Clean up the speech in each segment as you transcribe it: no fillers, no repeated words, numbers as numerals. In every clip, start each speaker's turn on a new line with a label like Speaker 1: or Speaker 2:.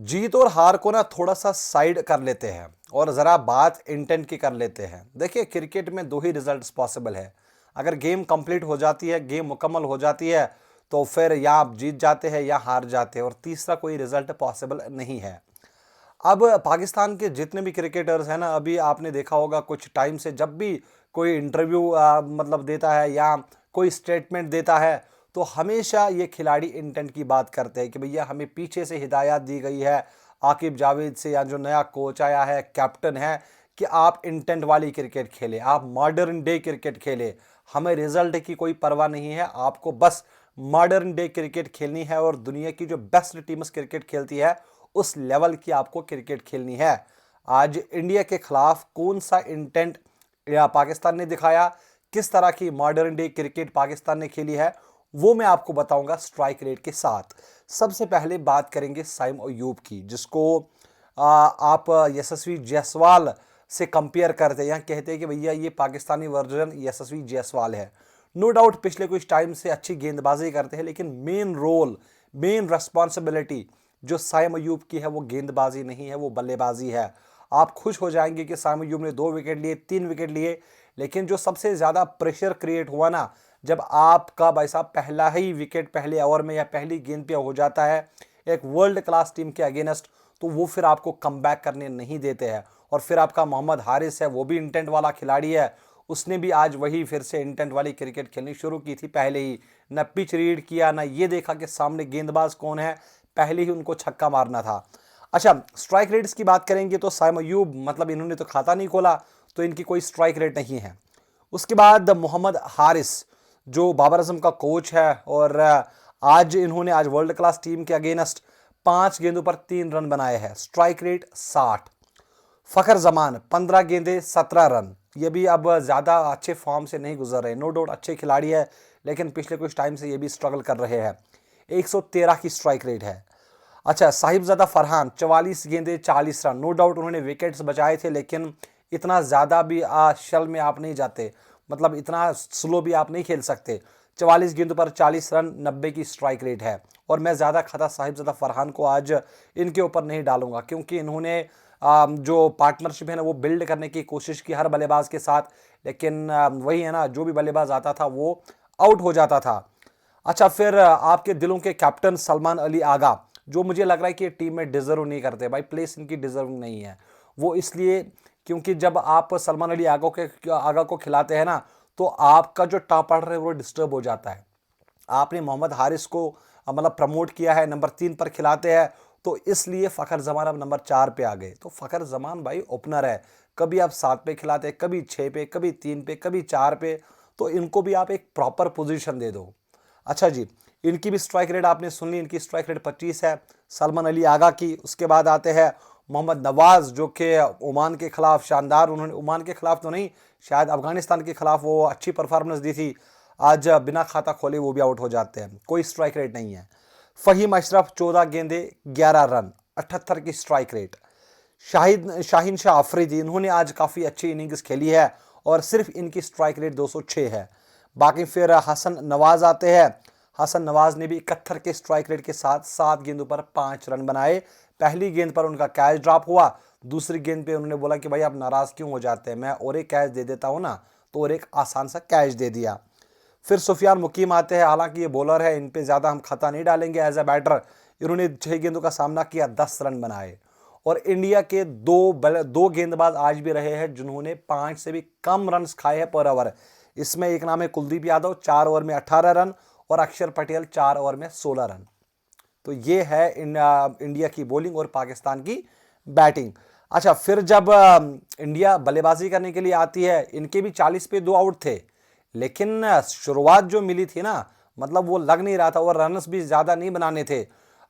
Speaker 1: जीत और हार को ना थोड़ा सा साइड कर लेते हैं और ज़रा बात इंटेंट की कर लेते हैं। देखिए, क्रिकेट में दो ही रिजल्ट्स पॉसिबल है। अगर गेम कंप्लीट हो जाती है, गेम मुकम्मल हो जाती है, तो फिर या आप जीत जाते हैं या हार जाते हैं, और तीसरा कोई रिजल्ट पॉसिबल नहीं है। अब पाकिस्तान के जितने भी क्रिकेटर्स हैं ना, अभी आपने देखा होगा कुछ टाइम से जब भी कोई इंटरव्यू मतलब देता है या कोई स्टेटमेंट देता है, तो हमेशा ये खिलाड़ी इंटेंट की बात करते हैं कि भैया हमें पीछे से हिदायत दी गई है आकिब जावेद से, या जो नया कोच आया है, कैप्टन है, कि आप इंटेंट वाली क्रिकेट खेलें, आप मॉडर्न डे क्रिकेट खेलें, हमें रिजल्ट की कोई परवाह नहीं है, आपको बस मॉडर्न डे क्रिकेट खेलनी है और दुनिया की जो बेस्ट टीम्स क्रिकेट खेलती है उस लेवल की आपको क्रिकेट खेलनी है। आज इंडिया के खिलाफ कौन सा इंटेंट या पाकिस्तान ने दिखाया, किस तरह की मॉडर्न डे क्रिकेट पाकिस्तान ने खेली है, वो मैं आपको बताऊंगा स्ट्राइक रेट के साथ। सबसे पहले बात करेंगे साइम अयूब की, जिसको आप यशस्वी जायसवाल से कंपेयर करते हैं या कहते हैं कि भैया ये पाकिस्तानी वर्जन यशस्वी जायसवाल है। नो डाउट पिछले कुछ टाइम से अच्छी गेंदबाजी करते हैं, लेकिन मेन रोल, मेन रेस्पॉन्सिबिलिटी जो साइम अयूब की है वो गेंदबाजी नहीं है, वो बल्लेबाजी है। आप खुश हो जाएंगे कि साइम अयूब ने 2 विकेट लिए, 3 विकेट लिए, लेकिन जो सबसे ज़्यादा प्रेशर क्रिएट हुआ ना, जब आपका भाई साहब पहला ही विकेट पहले ओवर में या पहली गेंद पे हो जाता है एक वर्ल्ड क्लास टीम के अगेंस्ट, तो वो फिर आपको कम बैक करने नहीं देते हैं। और फिर आपका मोहम्मद हारिस है, वो भी इंटेंट वाला खिलाड़ी है, उसने भी आज वही फिर से इंटेंट वाली क्रिकेट खेलनी शुरू की थी। पहले ही न पिच रीड किया, ना ये देखा कि सामने गेंदबाज कौन है, पहले ही उनको छक्का मारना था। अच्छा, स्ट्राइक रेट्स की बात करेंगे तो साइम अयूब, मतलब इन्होंने तो खाता नहीं खोला, तो इनकी कोई स्ट्राइक रेट नहीं है। उसके बाद मोहम्मद हारिस, जो बाबर आजम का कोच है, और आज इन्होंने आज वर्ल्ड क्लास टीम के अगेंस्ट 5 गेंदों पर 3 रन बनाए हैं, स्ट्राइक रेट 60। फखर जमान 15 गेंदे 17 रन, ये भी अब ज़्यादा अच्छे फॉर्म से नहीं गुजर रहे। नो डाउट अच्छे खिलाड़ी है, लेकिन पिछले कुछ टाइम से ये भी स्ट्रगल कर रहे हैं। 113 की स्ट्राइक रेट है। अच्छा, साहिबजादा फरहान 44 गेंदे 40 रन, नो डाउट उन्होंने विकेट्स बचाए थे, लेकिन इतना ज़्यादा भी शल में आप नहीं जाते, मतलब इतना स्लो भी आप नहीं खेल सकते। 44 गेंदों पर 40 रन, 90 की स्ट्राइक रेट है। और मैं ज़्यादा खाता साहिबजादा फरहान को आज इनके ऊपर नहीं डालूंगा, क्योंकि इन्होंने जो पार्टनरशिप है ना वो बिल्ड करने की कोशिश की हर बल्लेबाज के साथ, लेकिन वही है ना, जो भी बल्लेबाज आता था वो आउट हो जाता था। अच्छा, फिर आपके दिलों के कैप्टन सलमान अली आगा, जो मुझे लग रहा है कि ये टीम में डिजर्व नहीं करते भाई, प्लेस इनकी डिजर्व नहीं है। वो इसलिए क्योंकि जब आप सलमान अली आगा को खिलाते हैं ना, तो आपका जो टॉप ऑर्डर है वो डिस्टर्ब हो जाता है। आपने मोहम्मद हारिस को मतलब प्रमोट किया है, नंबर 3 पर खिलाते हैं, तो इसलिए फ़खर जमान अब नंबर 4 पे आ गए। तो फ़खर जमान भाई ओपनर है, कभी आप 7 पे खिलाते, कभी 6 पे, कभी 3 पे, कभी 4 पे, तो इनको भी आप एक प्रॉपर पोजीशन दे दो। अच्छा जी, इनकी भी स्ट्राइक रेट आपने सुन ली, इनकी स्ट्राइक रेट 25 है, सलमान अली आगा की। उसके बाद आते हैं मोहम्मद नवाज, जो कि ओमान के खिलाफ शानदार, उन्होंने ओमान के खिलाफ तो नहीं, शायद अफगानिस्तान के खिलाफ वो अच्छी परफॉर्मेंस दी थी, आज बिना खाता खोले वो भी आउट हो जाते हैं, कोई स्ट्राइक रेट नहीं है। फ़हीम अशरफ 14 गेंदे 11 रन, 78 की स्ट्राइक रेट। शाहीन शाह अफरीदी, इन्होंने आज काफ़ी अच्छी इनिंग्स खेली है, और सिर्फ इनकी स्ट्राइक रेट 206 है। बाकी फिर हसन नवाज आते हैं, हसन नवाज ने भी 71 के स्ट्राइक रेट के साथ 7 गेंदों पर 5 रन बनाए। पहली गेंद पर उनका कैच ड्रॉप हुआ, दूसरी गेंद पे उन्होंने बोला कि भाई आप नाराज़ क्यों हो जाते हैं, मैं और एक कैच दे देता हूँ ना, तो और एक आसान सा कैच दे दिया। फिर सुफियान मुकीम आते हैं, हालांकि ये बॉलर है, इन पे ज़्यादा हम खता नहीं डालेंगे एज ए बैटर। इन्होंने 6 गेंदों का सामना किया, 10 रन बनाए। और इंडिया के दो गेंदबाज आज भी रहे हैं जिन्होंने 5 से भी कम रन खाए हैं पर ओवर। इसमें एक नाम है कुलदीप यादव, 4 ओवर में 18 रन, और अक्षर पटेल 4 ओवर में 16 रन। तो ये है इंडिया की बॉलिंग और पाकिस्तान की बैटिंग। अच्छा, फिर जब इंडिया बल्लेबाजी करने के लिए आती है, इनके भी 40 पे 2 आउट थे, लेकिन शुरुआत जो मिली थी ना, मतलब वो लग नहीं रहा था, और रन्स भी ज़्यादा नहीं बनाने थे।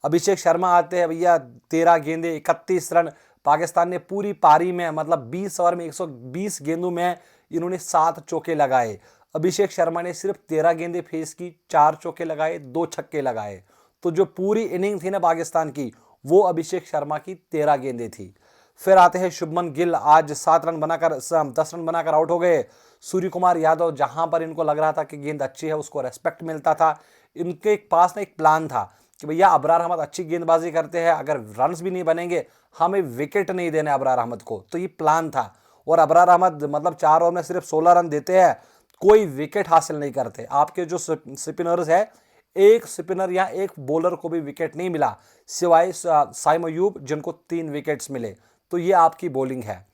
Speaker 1: अभिषेक शर्मा आते हैं भैया, 13 गेंदे 31 रन। पाकिस्तान ने पूरी पारी में, मतलब 20 ओवर में 120 गेंदों में इन्होंने 7 चौके लगाए। अभिषेक शर्मा ने सिर्फ 13 गेंदे फेस की, 4 चौके लगाए, 2 छक्के लगाए। तो जो पूरी इनिंग थी ना पाकिस्तान की, वो अभिषेक शर्मा की 13 गेंदें थी। फिर आते हैं शुभमन गिल, आज 7 रन बनाकर 10 रन बनाकर आउट हो गए। सूर्य कुमार यादव, जहां पर इनको लग रहा था कि गेंद अच्छी है, उसको रेस्पेक्ट मिलता था, इनके पास ना एक प्लान था कि भैया अबरार अहमद अच्छी गेंदबाजी करते हैं, अगर रन्स भी नहीं बनेंगे हमें विकेट नहीं देने अबरार अहमद को। तो ये प्लान था। और अबरार अहमद मतलब 4 ओवर में सिर्फ 16 रन देते हैं, कोई विकेट हासिल नहीं करते। आपके जो स्पिनर्स है, एक स्पिनर या एक बॉलर को भी विकेट नहीं मिला सिवाय साइम अयूब, जिनको 3 विकेट्स मिले। तो ये आपकी बॉलिंग है।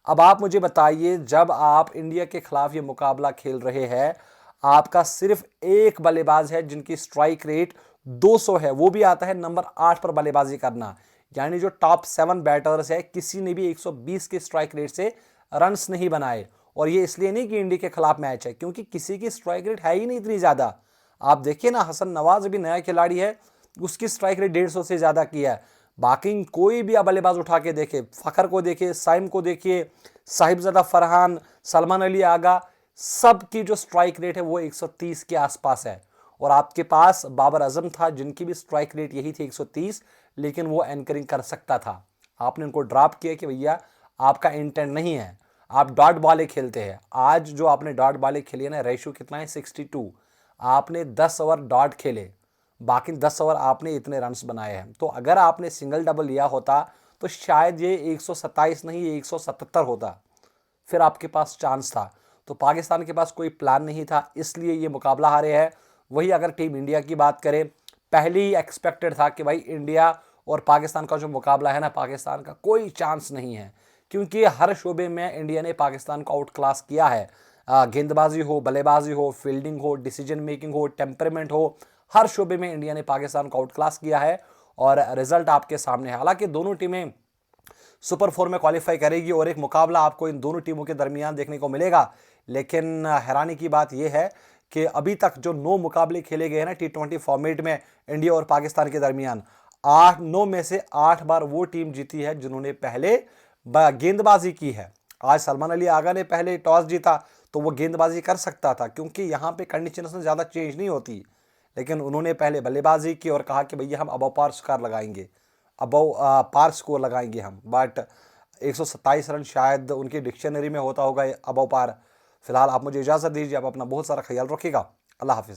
Speaker 1: अब आप मुझे बताइए, जब आप इंडिया के खिलाफ ये मुकाबला खेल रहे हैं, आपका सिर्फ एक बल्लेबाज है जिनकी स्ट्राइक रेट 200 है, वो भी आता है नंबर 8 पर बल्लेबाजी करना। यानी जो टॉप 7 बैटर्स है, किसी ने भी 120 के स्ट्राइक रेट से रन्स नहीं बनाए। और ये इसलिए नहीं कि इंडिया के खिलाफ मैच है, क्योंकि किसी की स्ट्राइक रेट है ही नहीं इतनी ज्यादा। आप देखिए ना, हसन नवाज भी नया खिलाड़ी है, उसकी स्ट्राइक रेट 150 से ज्यादा की है। बाकी कोई भी आप बल्लेबाज उठा के देखे, फखर को देखिए, साइम को देखिए, साहिबजादा फरहान, सलमान अली आगा, सबकी जो स्ट्राइक रेट है वो 130 के आसपास है। और आपके पास बाबर आजम था, जिनकी भी स्ट्राइक रेट यही थी 130, लेकिन वो एंकरिंग कर सकता था। आपने उनको ड्रॉप किया कि भैया आपका इंटेंट नहीं है, आप डॉट बॉलें खेलते हैं। आज जो आपने डॉट बॉलें खेली है ना, रेशियो कितना है 62। आपने 10 ओवर डॉट खेले, बाकी 10 ओवर आपने इतने रन्स बनाए हैं। तो अगर आपने सिंगल डबल लिया होता तो शायद ये 127 नहीं, ये 177 होता, फिर आपके पास चांस था। तो पाकिस्तान के पास कोई प्लान नहीं था, इसलिए ये मुकाबला हारे हैं। वही अगर टीम इंडिया की बात करें, पहले ही एक्सपेक्टेड था कि भाई इंडिया और पाकिस्तान का जो मुकाबला है ना, पाकिस्तान का कोई चांस नहीं है, क्योंकि हर शोबे में इंडिया ने पाकिस्तान को आउट क्लास किया है। गेंदबाजी हो, बल्लेबाजी हो, फील्डिंग हो, डिसीजन मेकिंग हो, टेम्परमेंट हो, हर शोबे में इंडिया ने पाकिस्तान को आउट क्लास किया है। और रिजल्ट आपके सामने है। हालांकि दोनों टीमें सुपर 4 में क्वालिफाई करेगी और एक मुकाबला आपको इन दोनों टीमों के दरमियान देखने को मिलेगा। लेकिन हैरानी की बात यह है कि अभी तक जो 9 मुकाबले खेले गए हैं ना T20 फॉर्मेट में इंडिया और पाकिस्तान के दरमियान, 9 में से 8 बार वो टीम जीती है जिन्होंने पहले गेंदबाजी की है। आज सलमान अली आगा ने पहले टॉस जीता तो वो गेंदबाजी कर सकता था, क्योंकि यहाँ पे कंडीशंस में ज़्यादा चेंज नहीं होती, लेकिन उन्होंने पहले बल्लेबाजी की और कहा कि भैया हम अबव पार स्कोर लगाएंगे, अबव पार स्कोर लगाएंगे हम। बट 127 रन शायद उनकी डिक्शनरी में होता होगा अबव पार। फिलहाल आप मुझे इजाज़त दीजिए, आप अपना बहुत सारा ख्याल रखिएगा। अल्लाह हाफिज़।